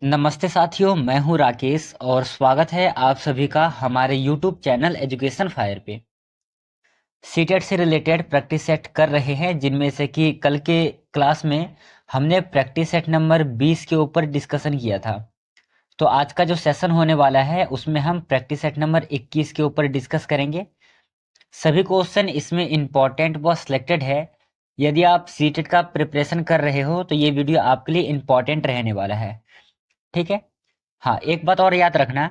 नमस्ते साथियों, मैं हूं राकेश और स्वागत है आप सभी का हमारे YouTube चैनल एजुकेशन फायर पे। सीटेट से रिलेटेड प्रैक्टिस सेट कर रहे हैं, जिनमें से कि कल के क्लास में हमने प्रैक्टिस सेट नंबर 20 के ऊपर डिस्कशन किया था। तो आज का जो सेशन होने वाला है उसमें हम प्रैक्टिस सेट नंबर 21 के ऊपर डिस्कस करेंगे। सभी क्वेश्चन इसमें इम्पॉर्टेंट व सिलेक्टेड है। यदि आप सीटेट का प्रिपरेशन कर रहे हो तो ये वीडियो आपके लिए इम्पॉर्टेंट रहने वाला है। ठीक है। हाँ, एक बात और याद रखना,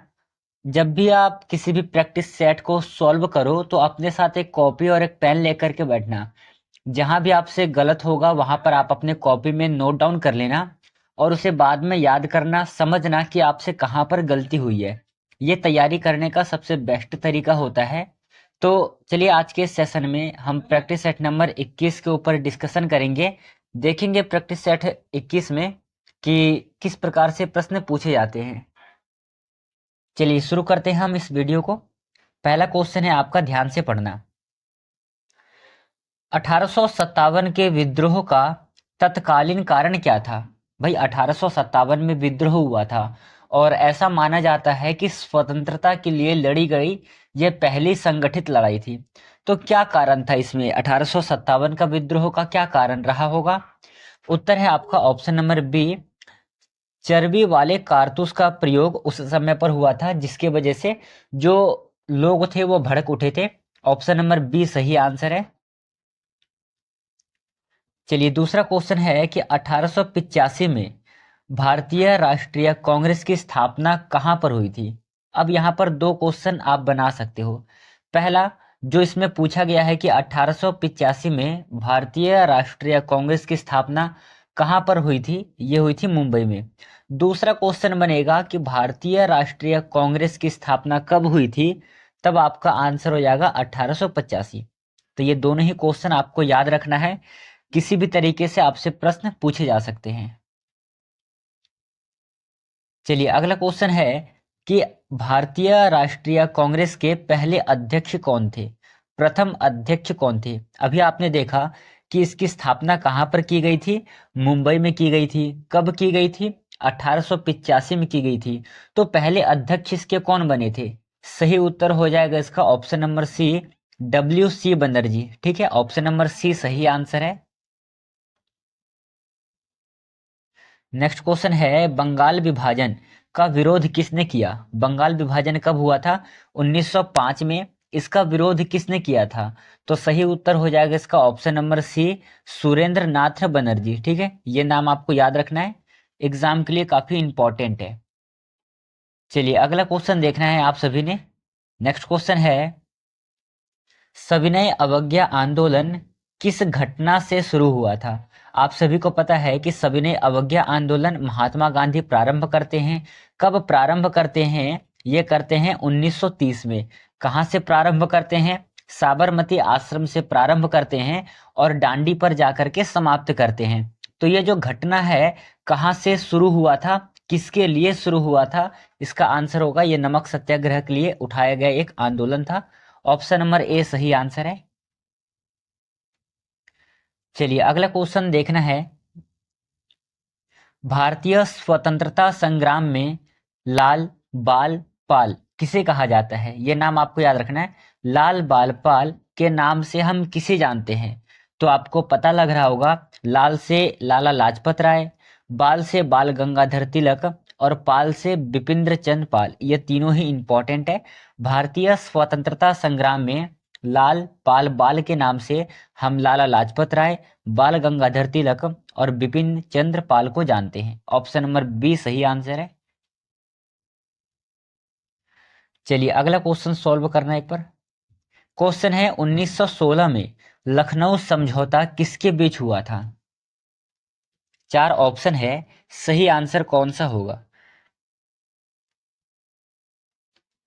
जब भी आप किसी भी प्रैक्टिस सेट को सॉल्व करो तो अपने साथ एक कॉपी और एक पेन लेकर के बैठना। जहां भी आपसे गलत होगा वहां पर आप अपने कॉपी में नोट डाउन कर लेना और उसे बाद में याद करना, समझना कि आपसे कहां पर गलती हुई है। ये तैयारी करने का सबसे बेस्ट तरीका होता है। तो चलिए, आज के सेशन में हम प्रैक्टिस सेट नंबर 21 के ऊपर डिस्कशन करेंगे। देखेंगे प्रैक्टिस सेट 21 में कि किस प्रकार से प्रश्न पूछे जाते हैं। चलिए शुरू करते हैं हम इस वीडियो को। पहला क्वेश्चन है आपका, ध्यान से पढ़ना। 1857 के विद्रोह का तत्कालीन कारण क्या था? भाई 1857 में विद्रोह हुआ था और ऐसा माना जाता है कि स्वतंत्रता के लिए लड़ी गई यह पहली संगठित लड़ाई थी। तो क्या कारण था इसमें? 1857 का विद्रोह का क्या कारण रहा होगा? उत्तर है आपका ऑप्शन नंबर बी, चर्बी वाले कारतूस का प्रयोग उस समय पर हुआ था, जिसके वजह से जो लोग थे वो भड़क उठे थे। ऑप्शन नंबर बी सही आंसर है। चलिए दूसरा क्वेश्चन है कि 1885 में भारतीय राष्ट्रीय कांग्रेस की स्थापना कहां पर हुई थी? अब यहां पर दो क्वेश्चन आप बना सकते हो। पहला जो इसमें पूछा गया है कि 1885 में भारतीय राष्ट्रीय कांग्रेस की स्थापना कहां पर हुई थी, ये हुई थी मुंबई में। दूसरा क्वेश्चन बनेगा कि भारतीय राष्ट्रीय कांग्रेस की स्थापना कब हुई थी, तब आपका आंसर हो जाएगा 1885। तो ये दोनों ही क्वेश्चन आपको याद रखना है, किसी भी तरीके से आपसे प्रश्न पूछे जा सकते हैं। चलिए अगला क्वेश्चन है कि भारतीय राष्ट्रीय कांग्रेस के पहले अध्यक्ष कौन थे? प्रथम अध्यक्ष कौन थे? अभी आपने देखा कि इसकी स्थापना कहां पर की गई थी? मुंबई में की गई थी। कब की गई थी? 1885 में की गई थी। तो पहले अध्यक्ष इसके कौन बने थे? सही उत्तर हो जाएगा इसका option number C, WC Banerjee. ठीक है, ऑप्शन नंबर सी सही आंसर है। नेक्स्ट क्वेश्चन है, बंगाल विभाजन का विरोध किसने किया? बंगाल विभाजन कब हुआ था? 1905 में। इसका विरोध किसने किया था? तो सही उत्तर हो जाएगा इसका ऑप्शन नंबर सी, सुरेंद्र नाथ बनर्जी। ठीक है, ये नाम आपको याद रखना है, एग्जाम के लिए काफी इंपॉर्टेंट है। चलिए अगला क्वेश्चन देखना है आप सभी ने। नेक्स्ट क्वेश्चन है, सविनय अवज्ञा आंदोलन किस घटना से शुरू हुआ था? आप सभी को पता है कि सविनय अवज्ञा आंदोलन महात्मा गांधी प्रारंभ करते हैं। कब प्रारंभ करते हैं? ये करते हैं 1930 में। कहाँ से प्रारंभ करते हैं? साबरमती आश्रम से प्रारंभ करते हैं और डांडी पर जाकर के समाप्त करते हैं। तो ये जो घटना है, कहाँ से शुरू हुआ था, किसके लिए शुरू हुआ था? इसका आंसर होगा, ये नमक सत्याग्रह के लिए उठाया गया एक आंदोलन था। ऑप्शन नंबर ए सही आंसर है। चलिए अगला क्वेश्चन देखना है, भारतीय स्वतंत्रता संग्राम में लाल बाल पाल किसे कहा जाता है? ये नाम आपको याद रखना है। लाल बाल पाल के नाम से हम किसे जानते हैं? तो आपको पता लग रहा होगा, लाल से लाला लाजपत राय, बाल से बाल गंगाधर तिलक और पाल से बिपिंद्र चंद्र पाल। ये तीनों ही इंपॉर्टेंट है। भारतीय स्वतंत्रता संग्राम में लाल पाल बाल के नाम से हम लाला लाजपत राय, बाल गंगाधर तिलक और बिपिन चंद्र पाल को जानते हैं। ऑप्शन नंबर बी सही आंसर है। चलिए अगला क्वेश्चन सॉल्व करना एक बार। क्वेश्चन है, 1916 में लखनऊ समझौता किसके बीच हुआ था? चार ऑप्शन है, सही आंसर कौन सा होगा?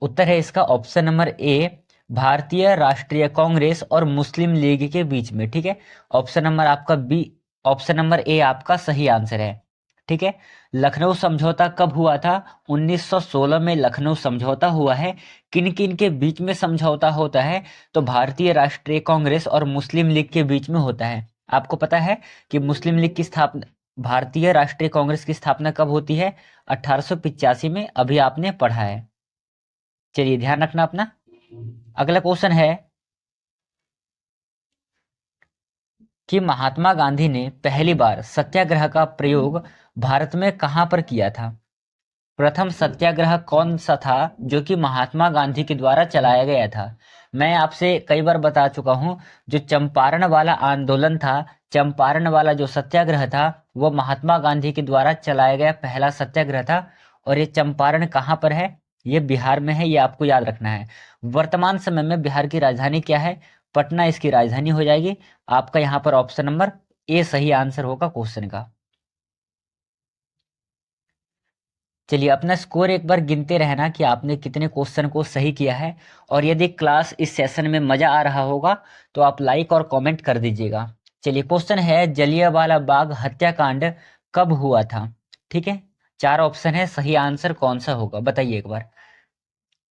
उत्तर है इसका ऑप्शन नंबर ए, भारतीय राष्ट्रीय कांग्रेस और मुस्लिम लीग के बीच में। ठीक है, ऑप्शन नंबर आपका बी, ऑप्शन नंबर ए आपका सही आंसर है। ठीक है, लखनऊ समझौता कब हुआ था? 1916 में लखनऊ समझौता हुआ है। किन किन के बीच में समझौता होता है? तो भारतीय राष्ट्रीय कांग्रेस और मुस्लिम लीग के बीच में होता है। आपको पता है कि मुस्लिम लीग की स्थापना भारतीय राष्ट्रीय कांग्रेस की स्थापना कब होती है? 1885 में, अभी आपने पढ़ा है। चलिए ध्यान रखना अपना। अगला क्वेश्चन है कि महात्मा गांधी ने पहली बार सत्याग्रह का प्रयोग भारत में कहां पर किया था? प्रथम सत्याग्रह कौन सा था जो कि महात्मा गांधी के द्वारा चलाया गया था? मैं आपसे कई बार बता चुका हूं, जो चंपारण वाला आंदोलन था, चंपारण वाला जो सत्याग्रह था, वो महात्मा गांधी के द्वारा चलाया गया पहला सत्याग्रह था। और ये चंपारण कहाँ पर है? ये बिहार में है, ये आपको याद रखना है। वर्तमान समय में बिहार की राजधानी क्या है? पटना इसकी राजधानी हो जाएगी। आपका यहाँ पर ऑप्शन नंबर ए सही आंसर होगा क्वेश्चन का। चलिए अपना स्कोर एक बार गिनते रहना कि आपने कितने क्वेश्चन को सही किया है। और यदि क्लास इस सेशन में मजा आ रहा होगा तो आप लाइक और कमेंट कर दीजिएगा। चलिए क्वेश्चन है, जलियांवाला बाग हत्याकांड कब हुआ था? ठीक है, 4 ऑप्शन है, सही आंसर कौन सा होगा बताइए एक बार।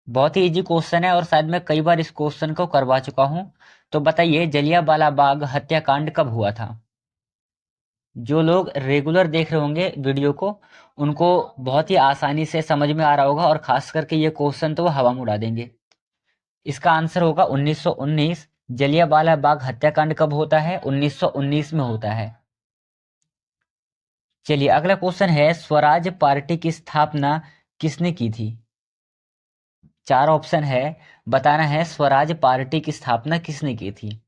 बहुत ही इजी क्वेश्चन है और शायद मैं कई बार इस क्वेश्चन को करवा चुका हूं। तो बताइए जलियांवाला बाग हत्याकांड कब हुआ था? जो लोग रेगुलर देख रहे होंगे वीडियो को, उनको बहुत ही आसानी से समझ में आ रहा होगा, और खास करके ये क्वेश्चन तो वो हवा में उड़ा देंगे। इसका आंसर होगा 1919। जलियांवाला बाग हत्याकांड कब होता है? 1919 में होता है। चलिए अगला क्वेश्चन है, स्वराज पार्टी की स्थापना किसने की थी? 4 ऑप्शन है, बताना है स्वराज पार्टी की स्थापना किसने की थी।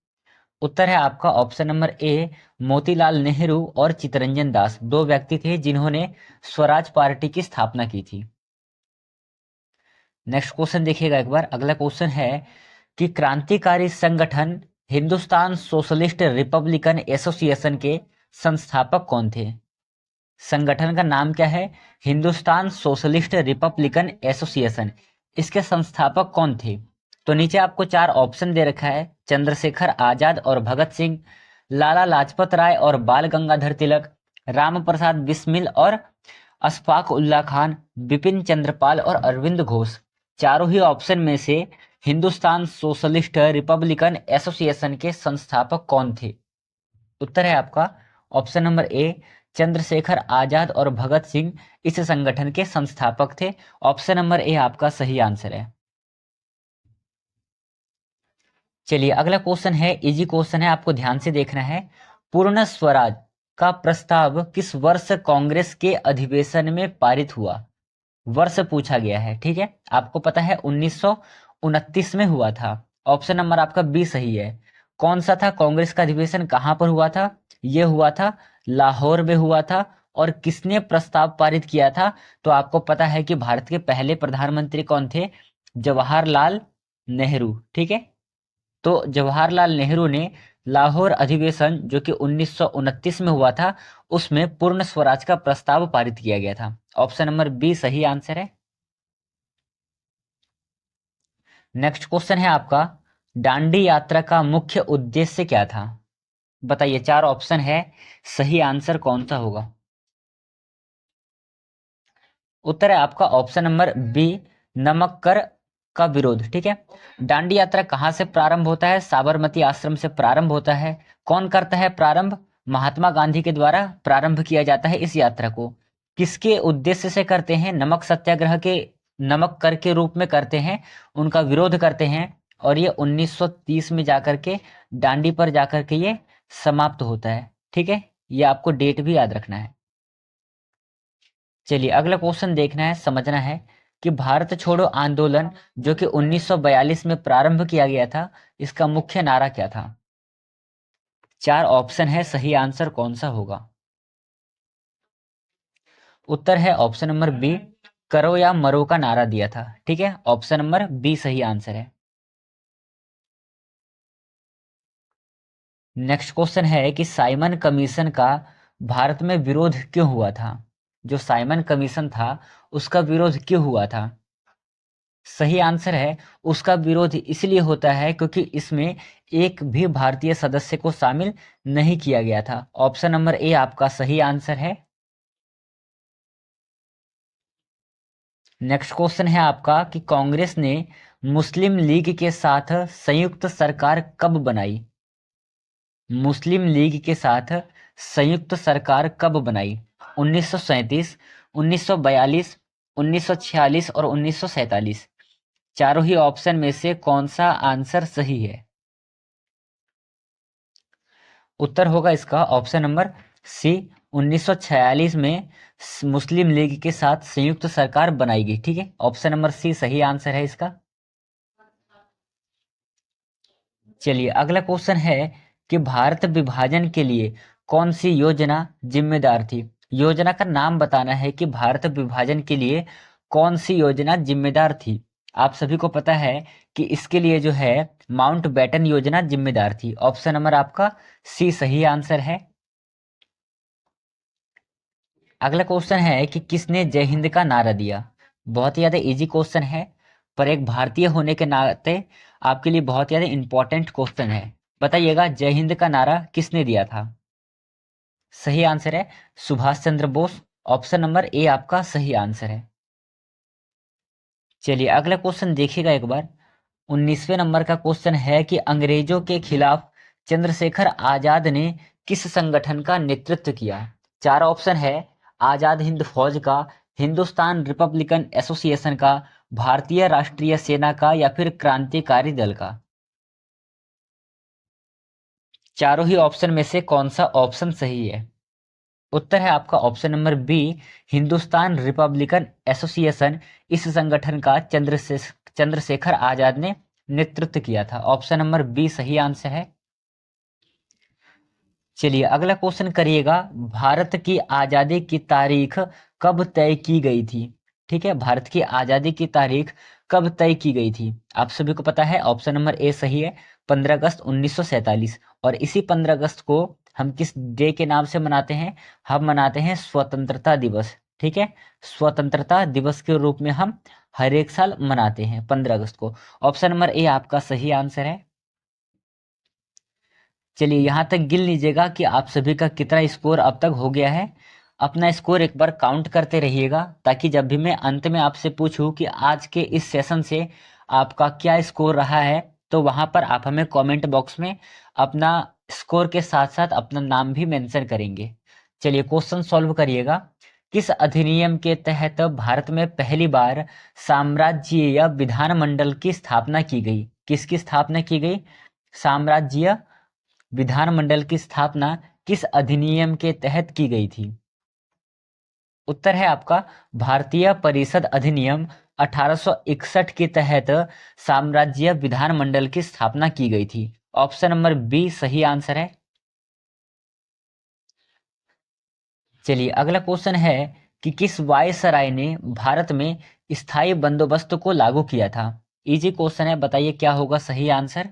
उत्तर है आपका option number A, Motilal Nehru और चित्तरंजन दास, 2 व्यक्ति थे जिन्होंने स्वराज पार्टी की स्थापना की थी। नेक्स्ट क्वेश्चन देखिएगा एक बार। अगला क्वेश्चन है कि क्रांतिकारी संगठन हिंदुस्तान सोशलिस्ट रिपब्लिकन एसोसिएशन के संस्थापक कौन थे? संगठन का नाम क्या है? Hindustan socialist Republican association. इसके संस्थापक कौन थे? तो नीचे आपको 4 ऑप्शन दे रखा है, चंद्रशेखर आजाद और भगत सिंह, लाला लाजपत राय और बाल गंगाधर तिलक, राम प्रसाद बिस्मिल और अशफाक उल्ला खान, बिपिन चंद्रपाल और अरविंद घोष। चारों ही ऑप्शन में से हिंदुस्तान सोशलिस्ट रिपब्लिकन एसोसिएशन के संस्थापक कौन थे? उत्तर है आपका option number A, Chandrashekhar Azad और भगत सिंह इस संगठन के संस्थापक थे। ऑप्शन नंबर ए आपका सही आंसर है। चलिए अगला क्वेश्चन है, इजी क्वेश्चन है, आपको ध्यान से देखना है। पूर्ण स्वराज का प्रस्ताव किस वर्ष कांग्रेस के अधिवेशन में पारित हुआ? वर्ष पूछा गया है, ठीक है। आपको पता है 1929 में हुआ था। ऑप्शन नंबर आपका बी सही है। कौन सा था कांग्रेस का अधिवेशन, कहां पर हुआ था? यह हुआ था लाहौर में हुआ था। और किसने प्रस्ताव पारित किया था? तो आपको पता है कि भारत के पहले प्रधानमंत्री कौन थे? जवाहरलाल नेहरू, ठीक है। तो जवाहरलाल नेहरू ने लाहौर अधिवेशन जो कि 1929 में हुआ था, उसमें पूर्ण स्वराज का प्रस्ताव पारित किया गया था। ऑप्शन नंबर बी सही आंसर है। नेक्स्ट क्वेश्चन है आपका, दांडी यात्रा का मुख्य उद्देश्य क्या था? बताइए, 4 ऑप्शन है, सही आंसर कौन सा होगा? उत्तर है आपका ऑप्शन नंबर बी, नमक कर का विरोध, ठीक है। दांडी यात्रा कहां से प्रारंभ होता है? साबरमती आश्रम से प्रारंभ होता है। कौन करता है प्रारंभ? महात्मा गांधी के द्वारा प्रारंभ किया जाता है इस यात्रा को। किसके उद्देश्य से करते हैं? नमक सत्याग्रह के, नमक कर के रूप में करते हैं, उनका विरोध करते हैं। और ये 1930 में जाकर के दांडी पर जाकर के ये समाप्त होता है, ठीक है। ये आपको डेट भी याद रखना है। चलिए अगला क्वेश्चन देखना है, समझना है कि भारत छोड़ो आंदोलन जो कि 1942 में प्रारंभ किया गया था, इसका मुख्य नारा क्या था? 4 ऑप्शन है, सही आंसर कौन सा होगा? उत्तर है ऑप्शन नंबर बी, करो या मरो का नारा दिया था, ठीक है। ऑप्शन नंबर बी सही आंसर है। नेक्स्ट क्वेश्चन है कि साइमन कमीशन का भारत में विरोध क्यों हुआ था? जो साइमन कमीशन था उसका विरोध क्यों हुआ था? सही आंसर है, उसका विरोध इसलिए होता है क्योंकि इसमें एक भी भारतीय सदस्य को शामिल नहीं किया गया था। ऑप्शन नंबर ए आपका सही आंसर है। नेक्स्ट क्वेश्चन है आपका कि कांग्रेस ने मुस्लिम लीग के साथ संयुक्त सरकार कब बनाई? मुस्लिम लीग के साथ संयुक्त सरकार कब बनाई? 1937, 1942, 1946 और 1947। चारों ही ऑप्शन में से कौन सा आंसर सही है? उत्तर होगा इसका ऑप्शन नंबर सी। 1946 में मुस्लिम लीग के साथ संयुक्त सरकार बनाई गई। ठीक है, ऑप्शन नंबर सी सही आंसर है इसका। चलिए अगला क्वेश्चन है कि भारत विभाजन के लिए कौन सी योजना जिम्मेदार थी? योजना का नाम बताना है कि भारत विभाजन के लिए कौन सी योजना जिम्मेदार थी। आप सभी को पता है कि इसके लिए जो है माउंट बैटन योजना जिम्मेदार थी। ऑप्शन नंबर आपका सी सही आंसर है। अगला क्वेश्चन है कि किसने जय हिंद का नारा दिया? बहुत ही ज्यादा इजी क्वेश्चन है, पर एक भारतीय होने के नाते आपके लिए बहुत ज्यादा इंपॉर्टेंट क्वेश्चन है। बताइएगा जय हिंद का नारा किसने दिया था? सही आंसर है Subhash Chandra Bose. Option number A आपका सही आंसर है। चलिए अगला क्वेश्चन देखिएगा एक बार। 19वें नंबर का क्वेश्चन है कि अंग्रेजों के खिलाफ चंद्रशेखर आजाद ने किस संगठन का नेतृत्व किया? चार ऑप्शन है। आजाद हिंद फौज का, हिंदुस्तान रिपब्लिकन एसोसिएशन का, भारतीय राष्ट्रीय सेना का या फिर क्रांतिकारी दल का। चारों ही ऑप्शन में से कौन सा ऑप्शन सही है? उत्तर है आपका option number B, Hindustan republican association. इस संगठन का चंद्रशेखर आजाद ने नेतृत्व किया था। ऑप्शन नंबर बी सही आंसर है। चलिए अगला क्वेश्चन करिएगा। भारत की आजादी की तारीख कब तय की गई थी? ठीक है, भारत की आजादी की तारीख कब तय की गई थी? आप सभी को पता है ऑप्शन नंबर ए सही है, 15 अगस्त 1947। और इसी 15 अगस्त को हम किस डे के नाम से मनाते हैं? हम मनाते हैं स्वतंत्रता दिवस। ठीक है, स्वतंत्रता दिवस के रूप में हम हर एक साल मनाते हैं 15 अगस्त को। ऑप्शन नंबर ए आपका सही आंसर है। चलिए यहाँ तक गिन लीजिएगा कि आप सभी का कितना स्कोर अब तक हो गया है। अपना स्कोर एक बार काउंट करते रहिएगा, ताकि जब भी मैं अंत में आपसे पूछूं कि आज के इस सेशन से आपका क्या स्कोर रहा है, तो वहां पर आप हमें कमेंट बॉक्स में अपना स्कोर के साथ साथ अपना नाम भी मेंशन करेंगे। चलिए क्वेश्चन सॉल्व करिएगा। किस अधिनियम के तहत भारत में पहली बार साम्राज्यीय विधानमंडल की स्थापना की गई? किसकी स्थापना की गई? साम्राज्यीय विधानमंडल की स्थापना किस अधिनियम के तहत की गई थी? उत्तर है आपका भारतीय परिषद अधिनियम 1861 के तहत साम्राज्य विधानमंडल की स्थापना की गई थी। ऑप्शन नंबर बी सही आंसर है। चलिए अगला क्वेश्चन है कि किस वायसराय ने भारत में स्थायी बंदोबस्त को लागू किया था? इजी क्वेश्चन है, बताइए क्या होगा सही आंसर?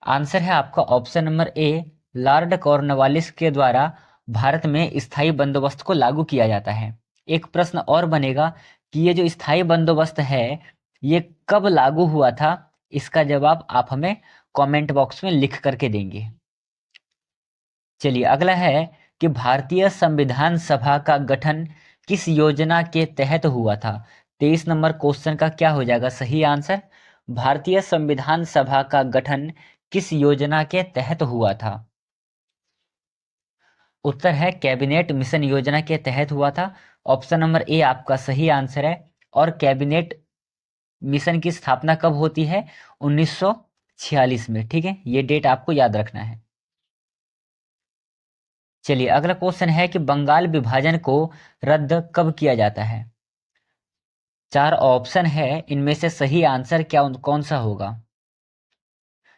आंसर है आपका option number A, Lord Cornwallis के द्वारा भारत में स्थायी बंदोबस्त को लागू किया जाता है। एक प्रश्न और बनेगा कि ये जो स्थायी बंदोबस्त है ये कब लागू हुआ था? इसका जवाब आप हमें कमेंट बॉक्स में लिख करके देंगे। चलिए अगला है कि भारतीय संविधान सभा का गठन किस योजना के तहत हुआ था? 23 नंबर क्वेश्चन का क्या हो जाएगा सही आंसर? भारतीय संविधान सभा का गठन किस योजना के तहत हुआ था? उत्तर है कैबिनेट मिशन योजना के तहत हुआ था। ऑप्शन नंबर ए आपका सही आंसर है। और कैबिनेट मिशन की स्थापना कब होती है? 1946 में। ठीक है, ये डेट आपको याद रखना है। चलिए अगला क्वेश्चन है कि बंगाल विभाजन को रद्द कब किया जाता है? चार ऑप्शन है, इनमें से सही आंसर क्या कौन सा होगा?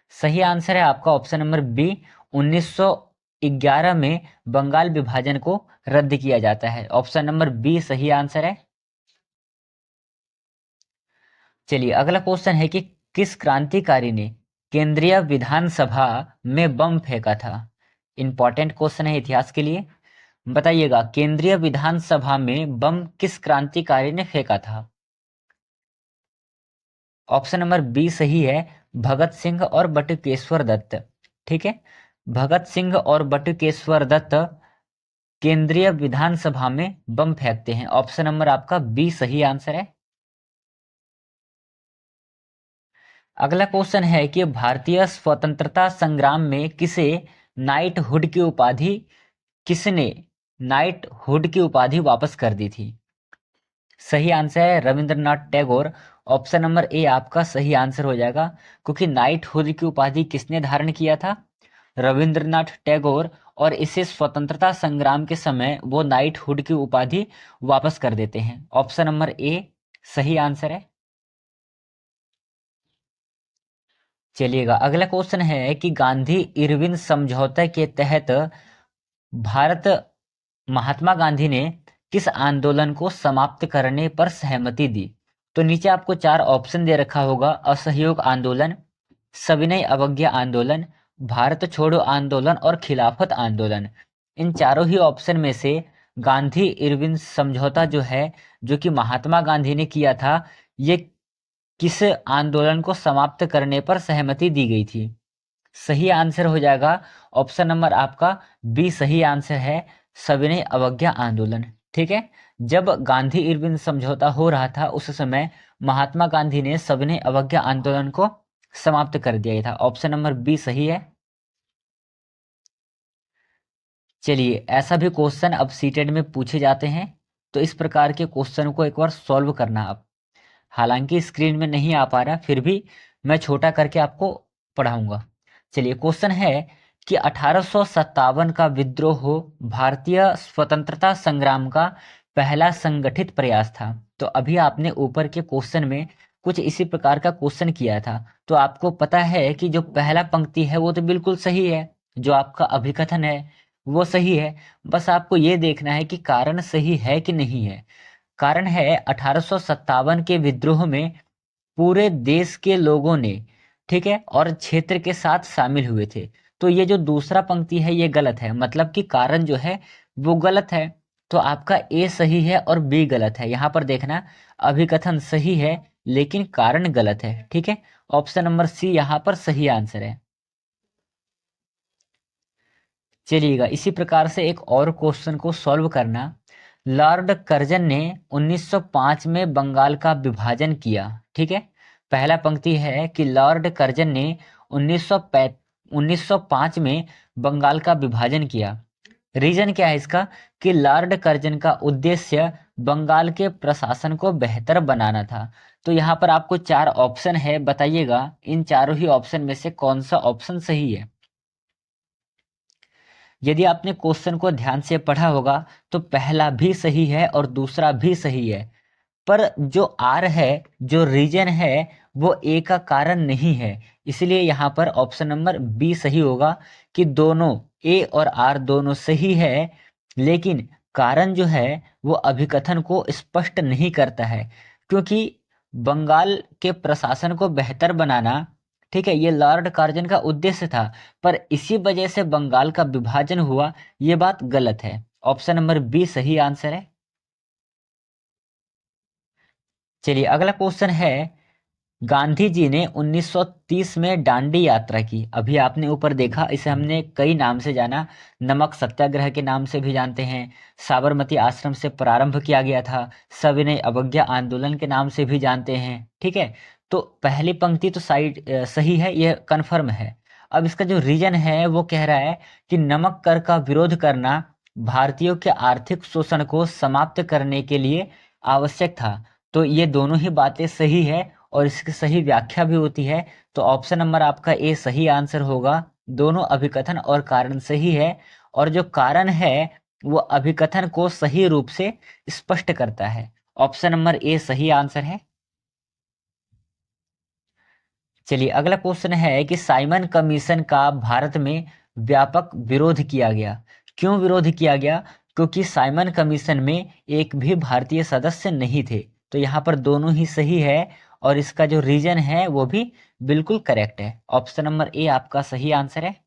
सही आंसर है आपका ऑप्शन नंबर बी, 1911 में बंगाल विभाजन को रद्द किया जाता है। ऑप्शन नंबर बी सही आंसर है। चलिए अगला क्वेश्चन है कि किस क्रांतिकारी ने केंद्रीय विधानसभा में बम फेंका था? इंपॉर्टेंट क्वेश्चन है इतिहास के लिए। बताइएगा केंद्रीय विधानसभा में बम किस क्रांतिकारी ने फेंका था? ऑप्शन नंबर बी सही है, भगत सिंह और बटुकेश्वर दत्त। ठीक है, भगत सिंह और बटुकेश्वर दत्त केंद्रीय विधानसभा में बम फेंकते हैं। ऑप्शन नंबर आपका बी सही आंसर है। अगला क्वेश्चन है कि भारतीय स्वतंत्रता संग्राम में किसने नाइटहुड की उपाधि वापस कर दी थी? सही आंसर है Rabindranath Tagore. Option number A आपका सही आंसर हो जाएगा, क्योंकि नाइटहुड की उपाधि किसने धारण किया था? रविंद्रनाथ टैगोर। और इसे स्वतंत्रता संग्राम के समय वो नाइटहुड की उपाधि वापस कर देते हैं। ऑप्शन नंबर ए सही आंसर है। चलिएगा, अगला क्वेश्चन है कि गांधी इरविन समझौते के तहत भारत महात्मा गांधी ने किस आंदोलन को समाप्त करने पर सहमति दी? तो नीचे आपको चार ऑप्शन दे रखा होगा: असहयोग आंदोलन, सविनय अवज्ञा आंदोलन, भारत छोड़ो आंदोलन और खिलाफत आंदोलन। इन चारों ही ऑप्शन में से गांधी इरविन समझौता जो है, जो कि महात्मा गांधी ने किया था, ये किस आंदोलन को समाप्त करने पर सहमति दी गई थी? सही आंसर हो जाएगा ऑप्शन नंबर आपका बी सही आंसर है, सविनय अवज्ञा आंदोलन। ठीक है, जब गांधी इरविन समझौता हो रहा था उस समय महात्मा गांधी ने सविनय अवज्ञा आंदोलन को समाप्त कर दिया था। ऑप्शन नंबर बी सही है। चलिए, ऐसा भी क्वेश्चन अब सीटेट में पूछे जाते हैं, तो इस प्रकार के क्वेश्चन को एक बार सॉल्व करना आप। हालांकि स्क्रीन में नहीं आ पा रहा, फिर भी मैं छोटा करके आपको पढ़ाऊंगा। चलिए, क्वेश्चन है कि 1857 का विद्रोह भारतीय स्वतंत्रता संग्राम का पहला संगठित प्रयास था। तो अभी आपने ऊपर के क्वेश्चन में कुछ इसी प्रकार का क्वेश्चन किया था, तो आपको पता है कि जो पहला पंक्ति है वो तो बिल्कुल सही है, जो आपका अभिकथन है वो सही है। बस आपको ये देखना है कि कारण सही है कि नहीं है। कारण है 1857 के विद्रोह में पूरे देश के लोगों ने, ठीक है, और क्षेत्र के साथ शामिल हुए थे। तो ये जो दूसरा पंक्ति है ये गलत है, मतलब कि कारण जो है वो गलत है। तो आपका ए सही है और बी गलत है। यहाँ पर देखना, अभिकथन सही है लेकिन कारण गलत है। ठीक है, ऑप्शन नंबर सी यहाँ पर सही आंसर है। चलिएगा, इसी प्रकार से एक और क्वेश्चन को सॉल्व करना। लॉर्ड कर्जन ने 1905 में बंगाल का विभाजन किया। ठीक है, पहला पंक्ति है कि लॉर्ड कर्जन ने 1905 में बंगाल का विभाजन किया। रीजन क्या है इसका? कि लॉर्ड कर्जन का उद्देश्य बंगाल के प्रशासन को बेहतर बनाना था। तो यहाँ पर आपको चार ऑप्शन है, बताइएगा इन चारों ही ऑप्शन में से कौन सा ऑप्शन सही है। यदि आपने क्वेश्चन को ध्यान से पढ़ा होगा तो पहला भी सही है और दूसरा भी सही है, पर जो आर है, जो रीजन है, वो ए का कारण नहीं है। इसलिए यहाँ पर ऑप्शन नंबर बी सही होगा कि दोनों ए और आर दोनों सही है, लेकिन कारण जो है वो अभिकथन को स्पष्ट नहीं करता है। क्योंकि बंगाल के प्रशासन को बेहतर बनाना, ठीक है, ये लॉर्ड कार्जन का उद्देश्य था, पर इसी वजह से बंगाल का विभाजन हुआ, ये बात गलत है। ऑप्शन नंबर बी सही आंसर है। चलिए, अगला क्वेश्चन है, गांधी जी ने 1930 में दांडी यात्रा की। अभी आपने ऊपर देखा, इसे हमने कई नाम से जाना। नमक सत्याग्रह के नाम से भी जानते हैं, साबरमती आश्रम से प्रारंभ किया गया था, सविनय अवज्ञा आंदोलन के नाम से भी जानते हैं। ठीक है, तो पहली पंक्ति तो सही है, यह कन्फर्म है। अब इसका जो रीजन है वो कह रहा है कि नमक कर का विरोध करना भारतीयों के आर्थिक शोषण को समाप्त करने के लिए आवश्यक था। तो ये दोनों ही बातें सही है और इसकी सही व्याख्या भी होती है। तो ऑप्शन नंबर आपका ए सही आंसर होगा। दोनों अभिकथन और कारण सही है, और जो कारण है वो अभिकथन को सही रूप से स्पष्ट करता है। ऑप्शन नंबर ए सही आंसर है। चलिए, अगला क्वेश्चन है कि साइमन कमीशन का भारत में व्यापक विरोध किया गया। क्यों विरोध किया गया? क्योंकि साइमन कमीशन में एक भी भारतीय सदस्य नहीं थे। तो यहाँ पर दोनों ही सही है और इसका जो रीजन है वो भी बिल्कुल करेक्ट है। ऑप्शन नंबर ए आपका सही आंसर है।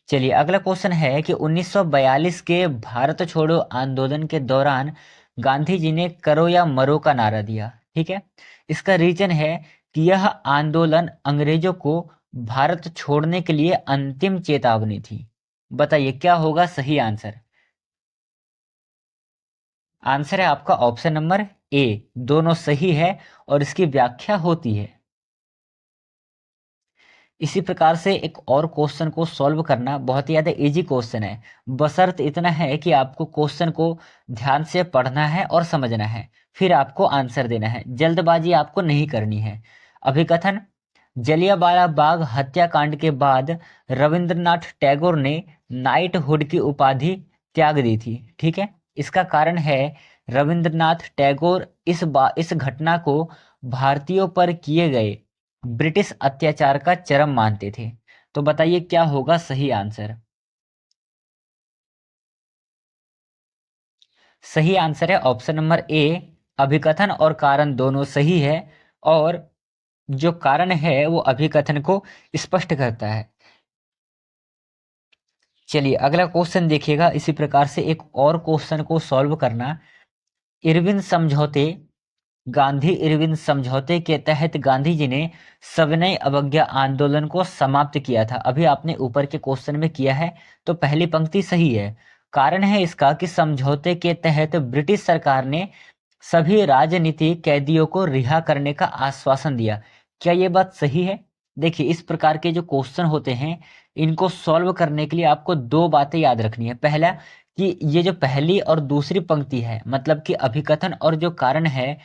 चलिए, अगला क्वेश्चन है कि 1942 के भारत छोड़ो आंदोलन के दौरान गांधी जी ने करो या मरो का नारा दिया। ठीक है, इसका रीजन है कि यह आंदोलन अंग्रेजों को भारत छोड़ने के लिए अंतिम चेतावनी थी। बताइए क्या होगा सही आंसर? आंसर है आपका ऑप्शन नंबर ए दोनों सही है और इसकी व्याख्या होती है। इसी प्रकार से एक और क्वेश्चन को सॉल्व करना बहुत ही ज़्यादा इजी क्वेश्चन है, बशर्त इतना है कि आपको क्वेश्चन को ध्यान से पढ़ना है और समझना है, फिर आपको आंसर देना है, जल्दबाजी आपको नहीं करनी है। अभिकथन, जलियांवाला बाग हत्याकांड के बाद रविंद्रनाथ टैगोर ने नाइटहुड की उपाधि त्याग दी थी। ठीक है, इसका कारण है रविंद्रनाथ टैगोर इस घटना को भारतीयों पर किए गए ब्रिटिश अत्याचार का चरम मानते थे। तो बताइए क्या होगा सही आंसर। सही आंसर है ऑप्शन नंबर ए, अभिकथन और कारण दोनों सही है, और जो कारण है वो अभिकथन को स्पष्ट करता है। चलिए अगला क्वेश्चन देखिएगा, इसी प्रकार से एक और क्वेश्चन को सॉल्व करना। इरविन समझौते, गांधी इरविन समझौते के तहत गांधी जी ने सविनय अवज्ञा आंदोलन को समाप्त किया था। अभी आपने ऊपर के क्वेश्चन में किया है, तो पहली पंक्ति सही है। कारण है इसका कि समझौते के तहत ब्रिटिश सरकार ने सभी राजनीतिक कैदियों को रिहा करने का आश्वासन दिया। क्या ये बात सही है? देखिए इस प्रकार के जो क्वेश्चन होते हैं, इनको सॉल्व करने के लिए आपको दो बातें याद रखनी है। पहला कि ये जो पहली और दूसरी पंक्ति है, मतलब कि अभिकथन और जो कारण है,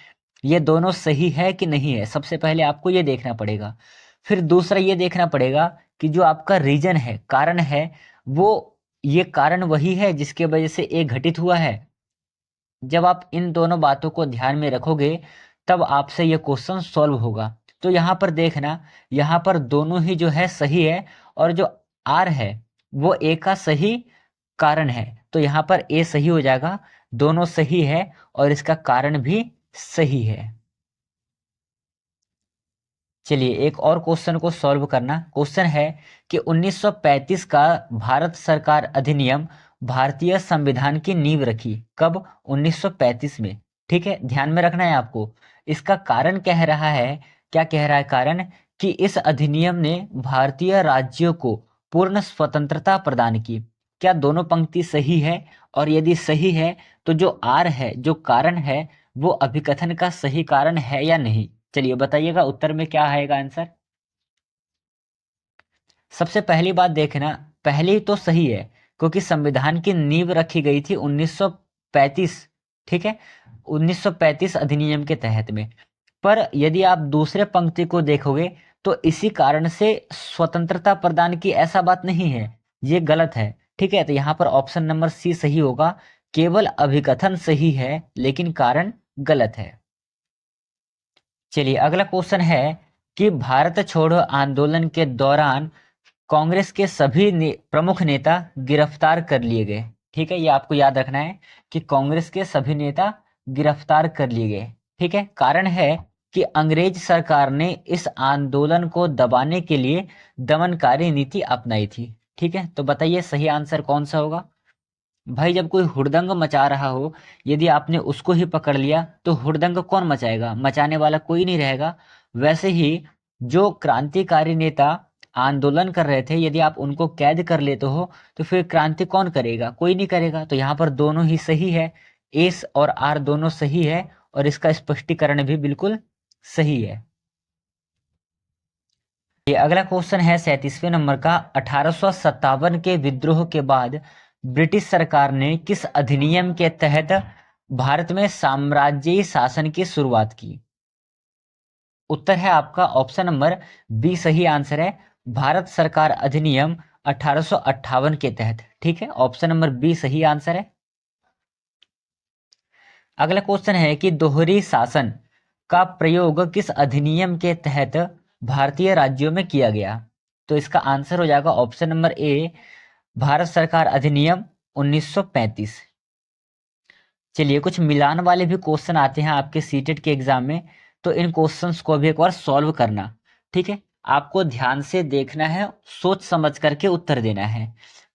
ये दोनों सही है कि नहीं है, सबसे पहले आपको ये देखना पड़ेगा। फिर दूसरा ये देखना पड़ेगा कि जो आपका रीजन है, कारण है, वो ये कारण वही है जिसके वजह से ये घटित हुआ है। जब आप इन दोनों बातों को ध्यान में रखोगे तब आपसे ये क्वेश्चन सॉल्व होगा। तो यहाँ पर देखना, यहाँ पर दोनों ही जो है सही है, और जो आर है वो ए का सही कारण है, तो यहाँ पर ए सही हो जाएगा। दोनों सही है और इसका कारण भी सही है। चलिए एक और क्वेश्चन को सॉल्व करना। क्वेश्चन है कि 1935 का भारत सरकार अधिनियम भारतीय संविधान की नींव रखी कब? 1935 में। ठीक है, ध्यान में रखना है आपको। इसका कारण कह रहा है, क्या कह रहा है कारण, कि इस अधिनियम ने भारतीय राज्यों को पूर्ण स्वतंत्रता प्रदान की। क्या दोनों पंक्ति सही है? और यदि सही है तो जो आर है, जो कारण है, वो अभिकथन का सही कारण है या नहीं? चलिए बताइएगा उत्तर में क्या आएगा आंसर। सबसे पहली बात देखना, पहली तो सही है क्योंकि संविधान की नींव रखी गई थी 1935। ठीक है, 1935 अधिनियम के तहत में। पर यदि आप दूसरे पंक्ति को देखोगे तो इसी कारण से स्वतंत्रता प्रदान की, ऐसा बात नहीं है, ये गलत है। ठीक है, तो यहाँ पर ऑप्शन नंबर सी सही होगा। केवल अभिकथन सही है लेकिन कारण गलत है। चलिए अगला क्वेश्चन है कि भारत छोड़ो आंदोलन के दौरान कांग्रेस के सभी प्रमुख नेता गिरफ्तार कर लिए गए। ठीक है, ये आपको याद रखना है कि कांग्रेस के सभी नेता गिरफ्तार कर लिए गए। ठीक है, कारण है कि अंग्रेज सरकार ने इस आंदोलन को दबाने के लिए दमनकारी नीति अपनाई थी। ठीक है, तो बताइए सही आंसर कौन सा होगा। भाई जब कोई हुड़दंग मचा रहा हो, यदि आपने उसको ही पकड़ लिया तो हुड़दंग कौन मचाएगा? मचाने वाला कोई नहीं रहेगा। वैसे ही जो क्रांतिकारी नेता आंदोलन कर रहे थे, यदि आप उनको कैद कर लेते हो तो फिर क्रांति कौन करेगा? कोई नहीं करेगा। तो यहाँ पर दोनों ही सही है, एस और आर दोनों सही है, और इसका स्पष्टीकरण भी बिल्कुल सही है। ये अगला क्वेश्चन है 37वें नंबर का। 1857 के विद्रोह के बाद ब्रिटिश सरकार ने किस अधिनियम के तहत भारत में साम्राज्यी शासन की शुरुआत की? उत्तर है आपका ऑप्शन नंबर बी सही आंसर है, भारत सरकार अधिनियम 1858 के तहत। ठीक है, ऑप्शन नंबर बी सही आंसर है। अगला क्वेश्चन है कि दोहरी शासन का प्रयोग किस अधिनियम के तहत भारतीय राज्यों में किया गया? तो इसका आंसर हो जाएगा ऑप्शन नंबर ए, भारत सरकार अधिनियम 1935। चलिए कुछ मिलान वाले भी क्वेश्चन आते हैं आपके सीटेट के एग्जाम में, तो इन क्वेश्चंस को भी एक बार सॉल्व करना। ठीक है, आपको ध्यान से देखना है, सोच समझ करके उत्तर देना है।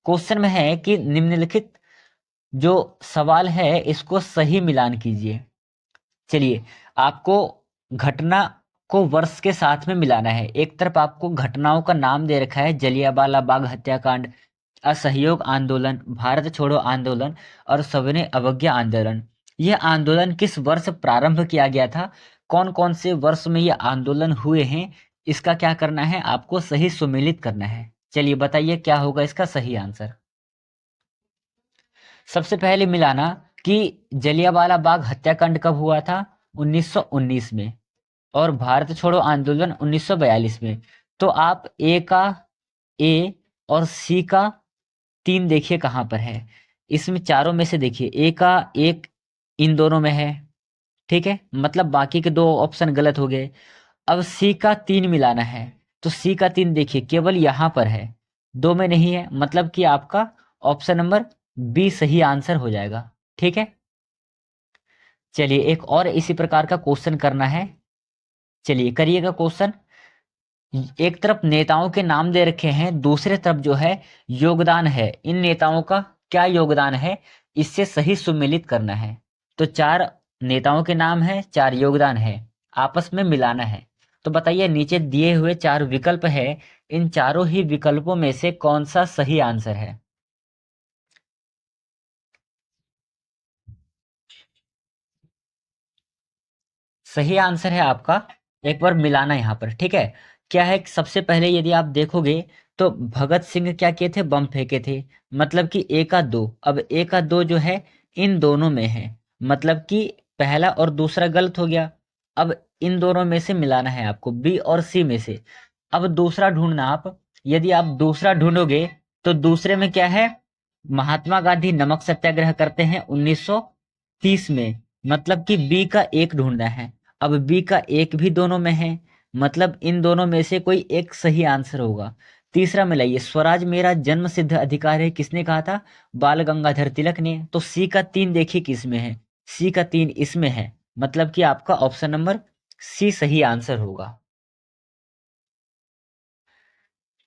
क्वेश्चन में है कि निम्नलिखित जो सवाल है इसको सही मिलान कीजिए। चलिए आपको घटना को वर्ष के साथ में मिलाना है। एक तरफ आपको घटनाओं का नाम दे रखा है, जलियांवाला बाग हत्याकांड, असहयोग आंदोलन, भारत छोड़ो आंदोलन और सविनय अवज्ञा आंदोलन। यह आंदोलन किस वर्ष प्रारंभ किया गया था, कौन कौन से वर्ष में ये आंदोलन हुए हैं, इसका क्या करना है, आपको सही सुमेलित करना है। चलिए बताइए क्या होगा इसका सही आंसर। सबसे पहले मिलाना कि जलियांवाला बाग हत्याकांड कब हुआ था, 1919 में, और भारत छोड़ो आंदोलन 1942 में। तो आप ए का ए और सी का 3 देखिए कहाँ पर है। इसमें चारों में से देखिए ए का 1 इन दोनों में है, ठीक है, मतलब बाकी के 2 ऑप्शन गलत हो गए। अब सी का 3 मिलाना है, तो सी का 3 देखिए केवल यहाँ पर है, 2 में नहीं है, मतलब कि आपका ऑप्शन नंबर बी सही आंसर हो जाएगा, ठीक है। चलिए एक और इसी प्रकार का क्वेश्चन करना है। चलिए करिएगा क्वेश्चन। एक तरफ नेताओं के नाम दे रखे हैं, दूसरे तरफ जो है योगदान है, इन नेताओं का क्या योगदान है, इससे सही सुमेलित करना है। तो 4 नेताओं के नाम है, 4 योगदान है, आपस में मिलाना है। तो बताइए नीचे दिए हुए 4 विकल्प है, इन चारों ही विकल्पों में से कौन सा सही आंसर है। सही आंसर है आपका, एक बार मिलाना यहाँ पर, ठीक है। क्या है, सबसे पहले यदि आप देखोगे तो भगत सिंह क्या किए थे, बम फेंके थे, मतलब कि ए का 2। अब ए का 2 जो है इन दोनों में है, मतलब कि पहला और दूसरा गलत हो गया। अब इन दोनों में से मिलाना है आपको, बी और सी में से। अब दूसरा ढूंढना आप, यदि आप दूसरा ढूंढोगे तो दूसरे में क्या है, महात्मा गांधी नमक सत्याग्रह करते हैं 1930 में, मतलब कि बी का 1 ढूंढना है। अब बी का 1 भी दोनों में है, मतलब इन दोनों में से कोई एक सही आंसर होगा। तीसरा मिलाइए, स्वराज मेरा जन्म सिद्ध अधिकार है, किसने कहा था, बाल गंगाधर तिलक ने। तो सी का 3 देखिए किस में है, सी का 3 इसमें है, मतलब कि आपका ऑप्शन नंबर सी सही आंसर होगा।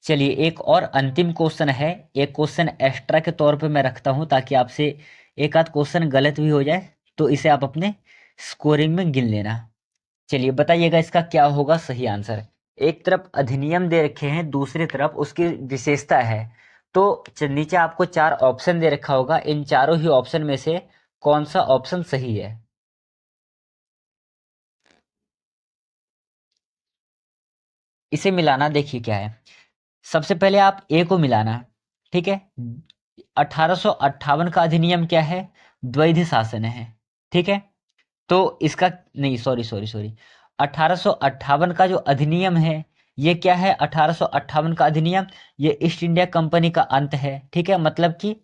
चलिए एक और अंतिम क्वेश्चन है, एक क्वेश्चन एक्स्ट्रा के तौर पे मैं रखता हूं ताकि आपसे एक आध क्वेश्चन गलत भी हो जाए तो इसे आप अपने स्कोरिंग में गिन लेना। चलिए बताइएगा इसका क्या होगा सही आंसर। एक तरफ अधिनियम दे रखे हैं, दूसरी तरफ उसकी विशेषता है। तो नीचे आपको 4 ऑप्शन दे रखा होगा, इन चारों ही ऑप्शन में से कौन सा ऑप्शन सही है। इसे मिलाना देखिए क्या है। सबसे पहले आप ए को मिलाना, ठीक है। 1858 का अधिनियम क्या है, द्वैध शासन है, ठीक है। तो इसका नहीं, सॉरी सॉरी सॉरी, 1858 का जो अधिनियम है ये क्या है, 1858 का अधिनियम ये ईस्ट इंडिया कंपनी का अंत है, ठीक है, मतलब कि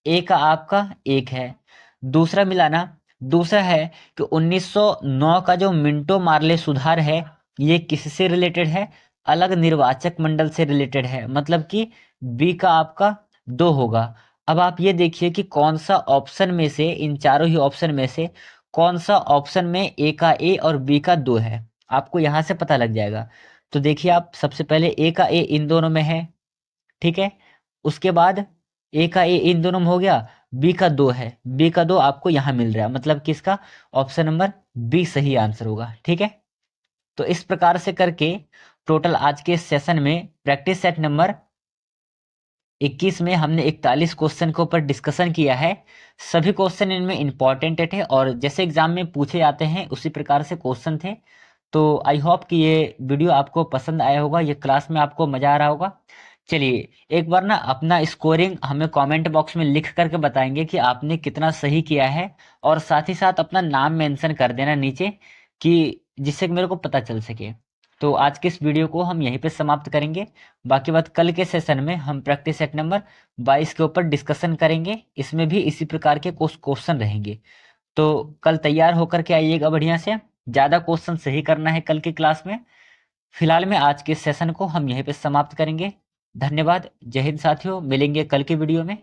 ए का आपका 1 है। दूसरा मिलाना, दूसरा है कि 1909 का जो मिंटो मार्ले सुधार है ये किससे रिलेटेड है, अलग निर्वाचक मंडल से रिलेटेड है, मतलब कि बी का आपका 2 होगा। अब आप ये देखिए कि कौन सा ऑप्शन में से, इन चारों ही ऑप्शन में से कौन सा ऑप्शन में ए का ए और बी का 2 है, आपको यहां से पता लग जाएगा। तो देखिए आप सबसे पहले ए का ए इन दोनों में है, ठीक है। उसके बाद ए का ए इन दोनों में हो गया, बी का 2 है, बी का 2 आपको यहां मिल रहा है, मतलब कि इसका ऑप्शन नंबर बी सही आंसर होगा, ठीक है। तो इस प्रकार से करके टोटल आज के सेशन में प्रैक्टिस सेट नंबर 21 में हमने 41 क्वेश्चन के ऊपर डिस्कशन किया है। सभी क्वेश्चन इनमें इंपॉर्टेंट थे और जैसे एग्जाम में पूछे जाते हैं उसी प्रकार से क्वेश्चन थे। तो आई होप कि ये वीडियो आपको पसंद आया होगा, ये क्लास में आपको मजा आ रहा होगा। चलिए एक बार ना अपना स्कोरिंग हमें कमेंट बॉक्स में लिख करके बताएंगे कि आपने कितना सही किया है, और साथ ही साथ अपना नाम मेंशन कर देना नीचे, कि जिससे कि मेरे को पता चल सके। तो आज के इस वीडियो को हम यहीं पे समाप्त करेंगे। बाकी बात कल के सेशन में हम प्रैक्टिस सेट नंबर 22 के ऊपर डिस्कशन करेंगे, इसमें भी इसी प्रकार के कुछ क्वेश्चन रहेंगे। तो कल तैयार होकर के आइएगा बढ़िया से, ज़्यादा क्वेश्चन सही करना है कल की क्लास में। फिलहाल में आज के सेशन को हम यहीं पे समाप्त करेंगे। धन्यवाद, जय हिंद साथियों, मिलेंगे कल के वीडियो में।